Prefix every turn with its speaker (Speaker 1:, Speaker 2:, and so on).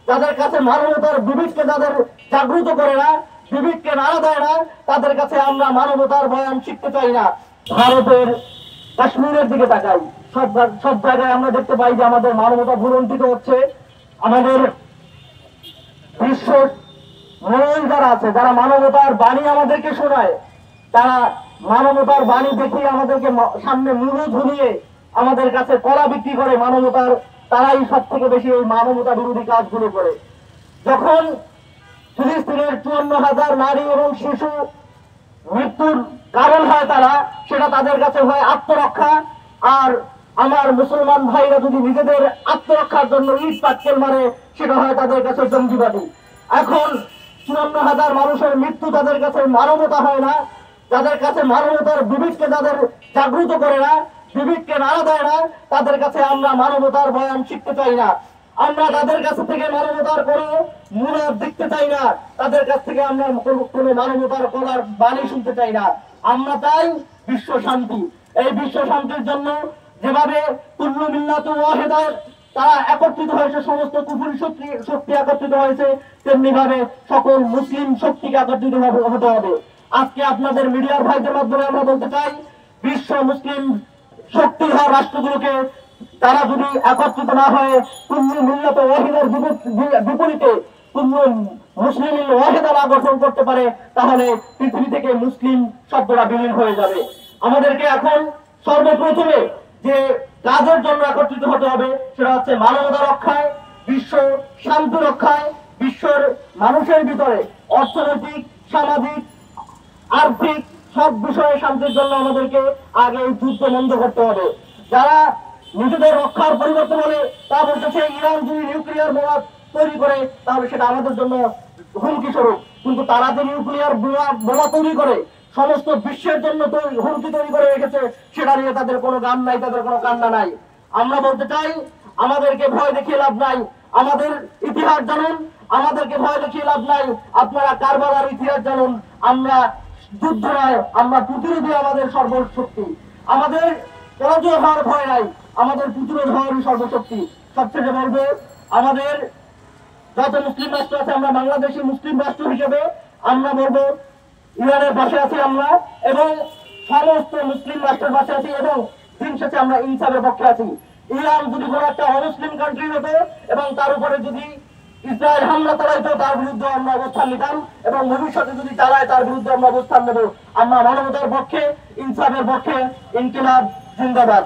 Speaker 1: যাদের কাছে মানবতার বিবেককে যাদের জাগ্রত করে না, বিবেককে নাড়া দেয় না, তাদের কাছে আমরা মানবতার বয়ান শিখতে চাই না। ভারতের কাশ্মীরের দিকে তাকাই, সব জায়গায় আমরা দেখতে পাই যে আমাদের মানবতা ভুলণ্ঠিত হচ্ছে। আমাদের বিশ্ব মনোজ যারা আছে, যারা মানবতার বাণী আমাদেরকে শোনায়, তারা মানবতার বাণী দেখিয়ে আমাদেরকে সামনে মুড়ো ঝুলিয়ে আমাদের কাছে কলা বিক্রি করে মানবতার, তারাই সব থেকে বেশি এই মানবতা বিরোধী কাজগুলো করে। যখন ফিলিস্তিনের 54,000 নারী এবং শিশু মৃত্যুর কারণ হয় তারা, সেটা তাদের কাছে হয় আত্মরক্ষা। আর আমার মুসলমান ভাইরা যদি নিজেদের আত্মরক্ষার জন্য ইট পাটকেল মারে, সেটা হয় তাদের কাছে জঙ্গিবাদী। এখন 54,000 মানুষের মৃত্যু তাদের কাছে মানবতা হয় না। যাদের কাছে মানবতার বিবেককে যাদের জাগ্রত করে না, বিবেককে নাড়া দেয় না, তাদের কাছে আমরা মানবতার বয়ান শিখতে চাই না। আমরা তাদের কাছ থেকে মানবতার কোনো মুনাফ দেখতে চাই না, তাদের কাছ থেকে আমরা কোনো মানবতার কলার বাণী শুনতে চাই না। আমরা চাই বিশ্ব শান্তি। এই বিশ্ব শান্তির জন্য যেভাবে কুল্লু মিল্লাতু ওয়াহিদার তারা একত্রিত হয়েছে, সমস্ত কুফরি শক্তি একত্রিত হয়েছে, তেমনি ভাবে সকল মুসলিম শক্তিকে একত্রিত হতে হবে। আজকে আপনাদের মিডিয়ার ভাইদের মাধ্যমে আমরা বলতে চাই, বিশ্ব মুসলিম শক্তির রাষ্ট্রগুলোকে তারা যদি একত্রিত না হয়ে কুল্লু মিল্লাত ওয়াহিদার বিপরীতে কুল্লু মুসলিম ওয়াহিদা না গঠন করতে পারে, তাহলে পৃথিবী থেকে মুসলিম শব্দটা বিলীন হয়ে যাবে। আমাদেরকে এখন সর্বপ্রথমে যে কাজের জন্য একত্রিত হতে হবে, সেটা হচ্ছে মানবতা রক্ষায়, বিশ্ব শান্তি রক্ষায়, বিশ্বের মানুষের ভিতরে অর্থনৈতিক, সামাজিক, আর্থিক সব বিষয়ে শান্তির জন্য আমাদেরকে আগে যুদ্ধ বন্ধ করতে হবে। যারা নিজেদের রক্ষার পরিবর্তে বলে, তা বলতেছে ইরান যদি নিউক্লিয়ার বোমা তৈরি করে তাহলে সেটা আমাদের জন্য হুমকি স্বরূপ। কিন্তু তারা যে নিউক্লিয়ার বোমা তৈরি করে সমস্ত বিশ্বের জন্য হুমকি তৈরি করে রেখেছে, সেটা নিয়ে তাদের কোনো গান নাই, তাদের কোনো কান্না নাই। আমরা বলতে চাই, আমাদেরকে ভয় দেখিয়ে লাভ নাই, আমাদের ইতিহাস জানুন। আমাদেরকে ভয় দেখিয়ে লাভ নাই, আপনারা কারবালার ইতিহাস জানুন। আমরা যুদ্ধ নয়, আমরা প্রতিরোধী আমাদের সর্বশক্তি। আমাদের পরাজয় হওয়ার ভয় নাই, আমাদের প্রতিরোধ হওয়ারই সর্বশক্তি। সবচেয়ে বলবো, আমাদের যত মুসলিম রাষ্ট্র আছে, আমরা বাংলাদেশি মুসলিম রাষ্ট্র হিসেবে আমরা বলবো ইরানের পাশে আছি আমরা, এবং সমস্ত মুসলিম রাষ্ট্রের পাশে আছি, এবং দিন শেষে আমরা ইনসাফের পক্ষে আছি। ইরান যদি কোনো একটা অমুসলিম কান্ট্রি হতো এবং তার উপরে যদি ইসরায়েল হামলা চালাইতো, তার বিরুদ্ধে আমরা অবস্থান নিতাম, এবং ভবিষ্যতে যদি চালায় তার বিরুদ্ধে আমরা অবস্থান নেব। আমরা মানবতার পক্ষে, ইনসাফের পক্ষে। ইনকিলাব জিন্দাবাদ।